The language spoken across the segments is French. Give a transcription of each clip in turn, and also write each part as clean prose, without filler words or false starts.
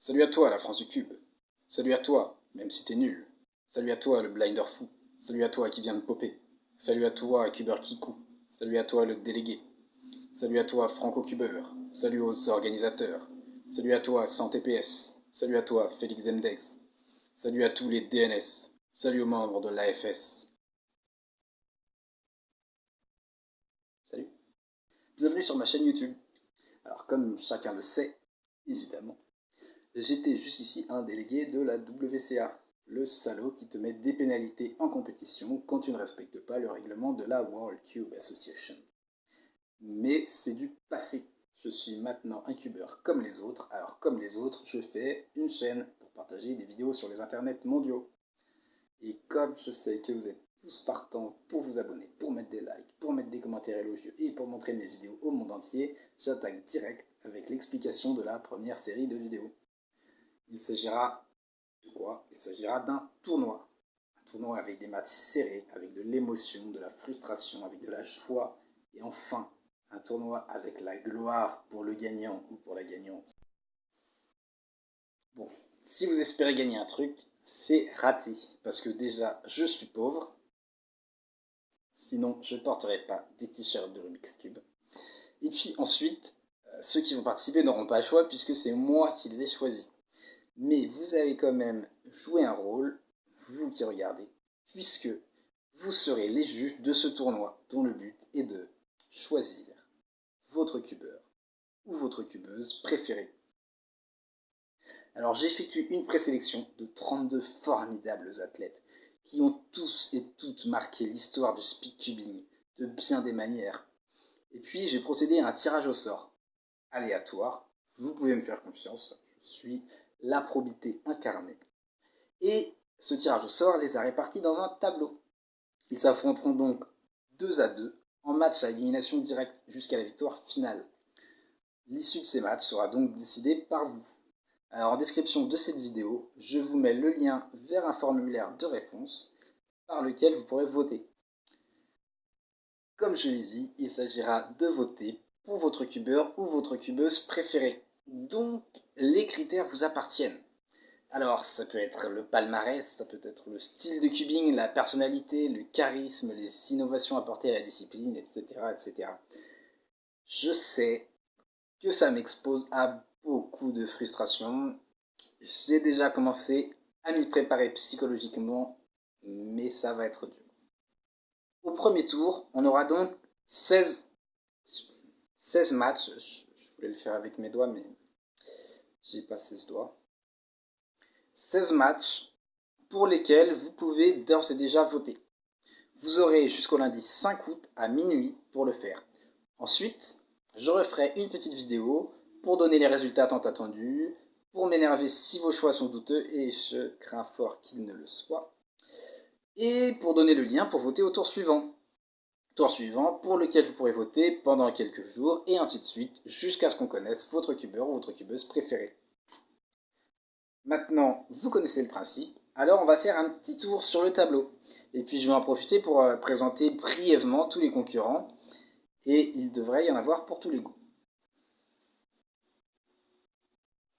Salut à toi, la France du Cube. Salut à toi, même si t'es nul. Salut à toi, le blinder fou. Salut à toi qui vient de popper. Salut à toi, Cuber Kikou. Salut à toi, le délégué. Salut à toi, Franco Cuber. Salut aux organisateurs. Salut à toi, Santé PS. Salut à toi, Félix Zemdex. Salut à tous les DNS. Salut aux membres de l'AFS. Salut. Bienvenue sur ma chaîne YouTube. Alors, comme chacun le sait, évidemment, j'étais jusqu'ici un délégué de la WCA, le salaud qui te met des pénalités en compétition quand tu ne respectes pas le règlement de la World Cube Association. Mais c'est du passé. Je suis maintenant un cubeur comme les autres, alors comme les autres, je fais une chaîne pour partager des vidéos sur les internets mondiaux. Et comme je sais que vous êtes tous partants pour vous abonner, pour mettre des likes, pour mettre des commentaires élogieux et pour montrer mes vidéos au monde entier, j'attaque direct avec l'explication de la première série de vidéos. Il s'agira de quoi? Il s'agira d'un tournoi. Un tournoi avec des matchs serrés, avec de l'émotion, de la frustration, avec de la joie. Et enfin, un tournoi avec la gloire pour le gagnant ou pour la gagnante. Bon, si vous espérez gagner un truc, c'est raté. Parce que déjà, je suis pauvre. Sinon, je ne porterai pas des t-shirts de Rubik's Cube. Et puis ensuite, ceux qui vont participer n'auront pas le choix puisque c'est moi qui les ai choisis. Mais vous avez quand même joué un rôle, vous qui regardez, puisque vous serez les juges de ce tournoi dont le but est de choisir votre cubeur ou votre cubeuse préférée. Alors j'effectue une présélection de 32 formidables athlètes qui ont tous et toutes marqué l'histoire du speedcubing de bien des manières. Et puis j'ai procédé à un tirage au sort aléatoire. Vous pouvez me faire confiance, je suis la probité incarnée. Et ce tirage au sort les a répartis dans un tableau. Ils s'affronteront donc 2 à 2 en match à élimination directe jusqu'à la victoire finale. L'issue de ces matchs sera donc décidée par vous. Alors en description de cette vidéo, je vous mets le lien vers un formulaire de réponse par lequel vous pourrez voter. Comme je l'ai dit, il s'agira de voter pour votre cubeur ou votre cubeuse préférée. Donc les critères vous appartiennent. Alors, ça peut être le palmarès, ça peut être le style de cubing, la personnalité, le charisme, les innovations apportées à la discipline, etc., etc. Je sais que ça m'expose à beaucoup de frustration. J'ai déjà commencé à m'y préparer psychologiquement, mais ça va être dur. Au premier tour, on aura donc 16 matchs. Je voulais le faire avec mes doigts, mais j'ai pas 16 doigts. 16 matchs pour lesquels vous pouvez d'ores et déjà voter. Vous aurez jusqu'au lundi 5 août à minuit pour le faire. Ensuite, je referai une petite vidéo pour donner les résultats tant attendus, pour m'énerver si vos choix sont douteux, et je crains fort qu'ils ne le soient, et pour donner le lien pour voter au tour suivant. Tour suivant pour lequel vous pourrez voter pendant quelques jours, et ainsi de suite, jusqu'à ce qu'on connaisse votre cubeur ou votre cubeuse préférée. Maintenant, vous connaissez le principe, alors on va faire un petit tour sur le tableau. Et puis je vais en profiter pour présenter brièvement tous les concurrents, et il devrait y en avoir pour tous les goûts.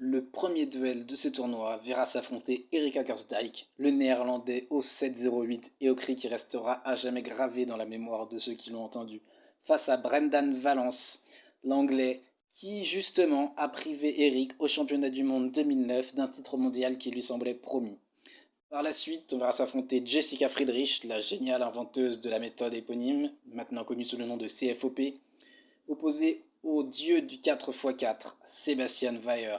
Le premier duel de ce tournoi verra s'affronter Erik Akersdijk, le néerlandais au 7-0-8 et au cri qui restera à jamais gravé dans la mémoire de ceux qui l'ont entendu, face à Brendan Vallance, l'anglais qui justement a privé Erik au championnat du monde 2009 d'un titre mondial qui lui semblait promis. Par la suite, on verra s'affronter Jessica Friedrich, la géniale inventeuse de la méthode éponyme, maintenant connue sous le nom de CFOP, opposée au dieu du 4x4, Sebastian Weyer.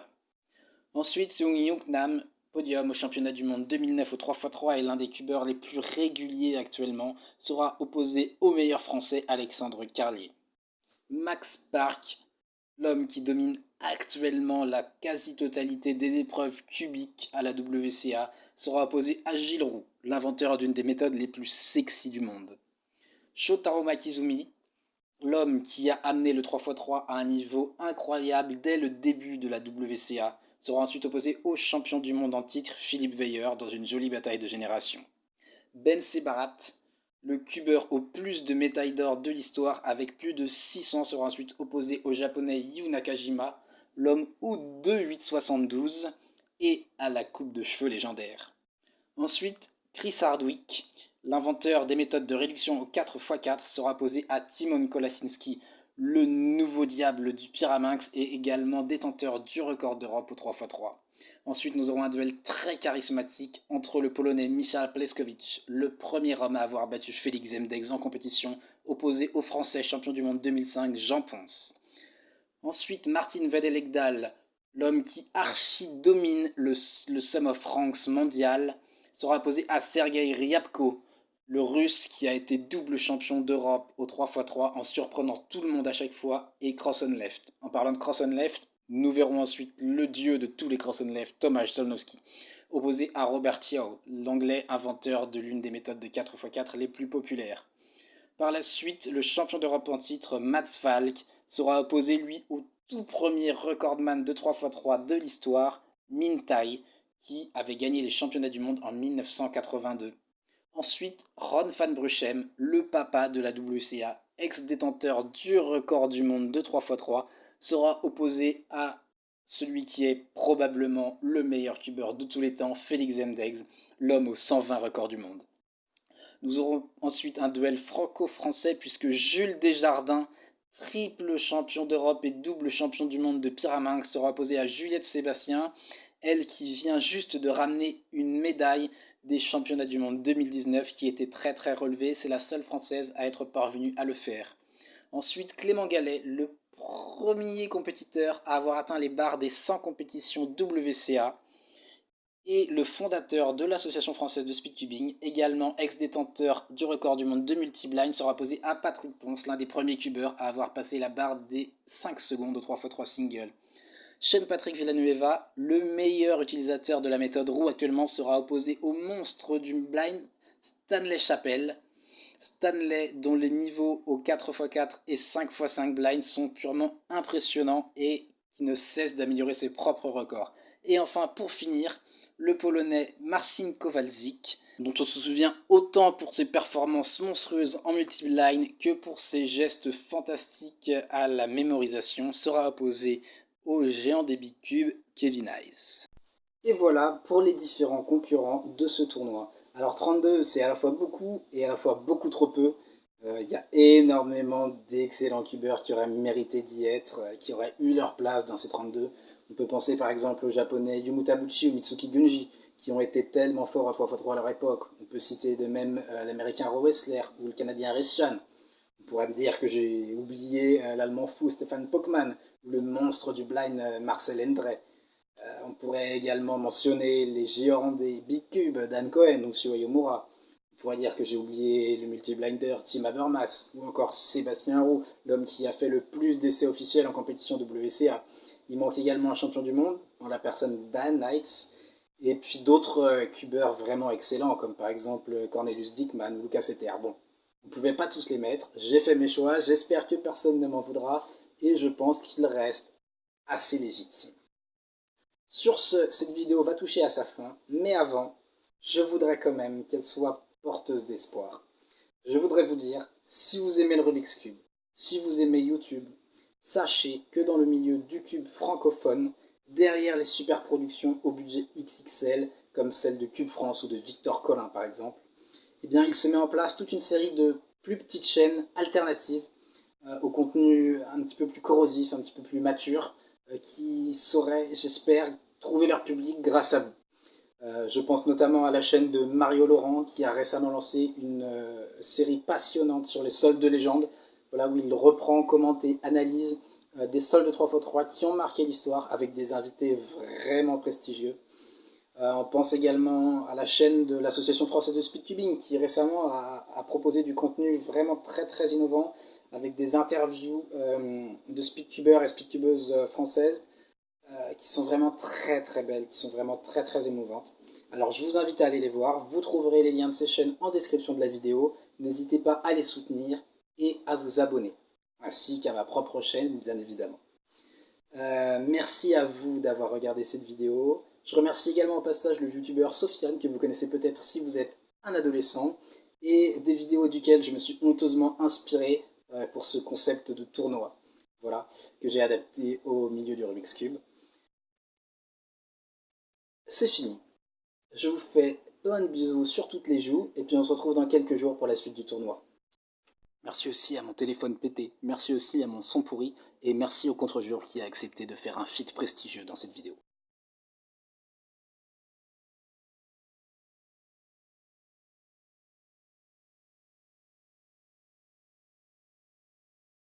Ensuite, Seung-Young Nam, podium au championnat du monde 2009 au 3x3 et l'un des cubeurs les plus réguliers actuellement, sera opposé au meilleur français Alexandre Carlier. Max Park, l'homme qui domine actuellement la quasi-totalité des épreuves cubiques à la WCA, sera opposé à Gilles Roux, l'inventeur d'une des méthodes les plus sexy du monde. Shotaro Makizumi, l'homme qui a amené le 3x3 à un niveau incroyable dès le début de la WCA, sera ensuite opposé au champion du monde en titre Philippe Weyer dans une jolie bataille de génération. Ben Sebarat, le cubeur au plus de médailles d'or de l'histoire avec plus de 600, sera ensuite opposé au japonais Yu Nakajima, l'homme ou de 8,72, et à la coupe de cheveux légendaire. Ensuite, Chris Hardwick, l'inventeur des méthodes de réduction au 4x4, sera opposé à Timon Kolaczynski, le nouveau diable du Pyraminx et également détenteur du record d'Europe au 3x3. Ensuite, nous aurons un duel très charismatique entre le Polonais Michał Pleskovic, le premier homme à avoir battu Félix Zemdegs en compétition, opposé au Français champion du monde 2005 Jean Ponce. Ensuite, Martin Vedelegdal, l'homme qui archi-domine le Sum of Ranks mondial, sera opposé à Sergei Ryabko, le russe qui a été double champion d'Europe au 3x3 en surprenant tout le monde à chaque fois, et cross on left. En parlant de cross on left, nous verrons ensuite le dieu de tous les cross on left, Tomasz Solnowski, opposé à Robert Yeo, l'anglais inventeur de l'une des méthodes de 4x4 les plus populaires. Par la suite, le champion d'Europe en titre, Mats Falk, sera opposé lui au tout premier recordman de 3x3 de l'histoire, Min Tai, qui avait gagné les championnats du monde en 1982. Ensuite, Ron van Bruchem, le papa de la WCA, ex-détenteur du record du monde de 3x3, sera opposé à celui qui est probablement le meilleur cubeur de tous les temps, Félix Zemdegs, l'homme aux 120 records du monde. Nous aurons ensuite un duel franco-français puisque Jules Desjardins, triple champion d'Europe et double champion du monde de Pyraminx, sera opposé à Juliette Sébastien, elle qui vient juste de ramener une médaille des championnats du monde 2019 qui était très très relevée. C'est la seule française à être parvenue à le faire. Ensuite, Clément Gallet, le premier compétiteur à avoir atteint les barres des 100 compétitions WCA, et le fondateur de l'association française de speedcubing, également ex-détenteur du record du monde de multiblind, sera opposé à Patrick Ponce, l'un des premiers cubeurs à avoir passé la barre des 5 secondes au 3x3 single. Shane Patrick Villanueva, le meilleur utilisateur de la méthode roue actuellement, sera opposé au monstre du blind, Stanley Chappell. Stanley, dont les niveaux au 4x4 et 5x5 blind sont purement impressionnants et qui ne cesse d'améliorer ses propres records. Et enfin, pour finir, le Polonais Marcin Kowalczyk, dont on se souvient autant pour ses performances monstrueuses en multi-blind que pour ses gestes fantastiques à la mémorisation, sera opposé au géant des big cubes Kevin Hayes. Et voilà pour les différents concurrents de ce tournoi. Alors 32, c'est à la fois beaucoup et à la fois beaucoup trop peu. Il y a énormément d'excellents cubeurs qui auraient mérité d'y être, qui auraient eu leur place dans ces 32. On peut penser par exemple aux japonais Yumu Tabuchi ou Mitsuki Gunji, qui ont été tellement forts à 3x3 à leur époque. On peut citer de même l'américain Roe Wessler ou le canadien Reschan. On pourrait me dire que j'ai oublié l'allemand fou Stefan Pockmann ou le monstre du blind Marcel Endre. On pourrait également mentionner les géants des Big Cubes, Dan Cohen ou Shio Yomura. On pourrait dire que j'ai oublié le multi-blinder Tim Habermas ou encore Sébastien Roux, l'homme qui a fait le plus d'essais officiels en compétition WCA. Il manque également un champion du monde, en la personne Dan Knights, et puis d'autres cubeurs vraiment excellents, comme par exemple Cornelius Dickman ou Lucas Etter. Bon, vous ne pouvez pas tous les mettre, j'ai fait mes choix, j'espère que personne ne m'en voudra, et je pense qu'il reste assez légitime. Sur ce, cette vidéo va toucher à sa fin, mais avant, je voudrais quand même qu'elle soit porteuse d'espoir. Je voudrais vous dire, si vous aimez le Rubik's Cube, si vous aimez YouTube, sachez que dans le milieu du cube francophone, derrière les super productions au budget XXL, comme celle de Cube France ou de Victor Collin par exemple, eh bien, il se met en place toute une série de plus petites chaînes alternatives au contenu un petit peu plus corrosif, un petit peu plus mature, qui sauraient, j'espère, trouver leur public grâce à vous. Je pense notamment à la chaîne de Mario Laurent qui a récemment lancé une série passionnante sur les soldes de légende, voilà, où il reprend, commente et analyse des soldes de 3x3 qui ont marqué l'histoire avec des invités vraiment prestigieux. On pense également à la chaîne de l'Association française de speedcubing qui récemment a proposé du contenu vraiment très très innovant avec des interviews de speedcubeurs et speedcubeuses françaises qui sont vraiment très très belles, qui sont vraiment très très émouvantes. Alors je vous invite à aller les voir, vous trouverez les liens de ces chaînes en description de la vidéo, n'hésitez pas à les soutenir et à vous abonner, ainsi qu'à ma propre chaîne bien évidemment. Merci à vous d'avoir regardé cette vidéo. Je remercie également au passage le youtubeur Sofiane, que vous connaissez peut-être si vous êtes un adolescent, et des vidéos duquel je me suis honteusement inspiré pour ce concept de tournoi, voilà, que j'ai adapté au milieu du Rubik's Cube. c'est fini. Je vous fais plein de bisous sur toutes les joues, et puis on se retrouve dans quelques jours pour la suite du tournoi. Merci aussi à mon téléphone pété, merci aussi à mon son pourri, et merci au contre-jour qui a accepté de faire un feat prestigieux dans cette vidéo.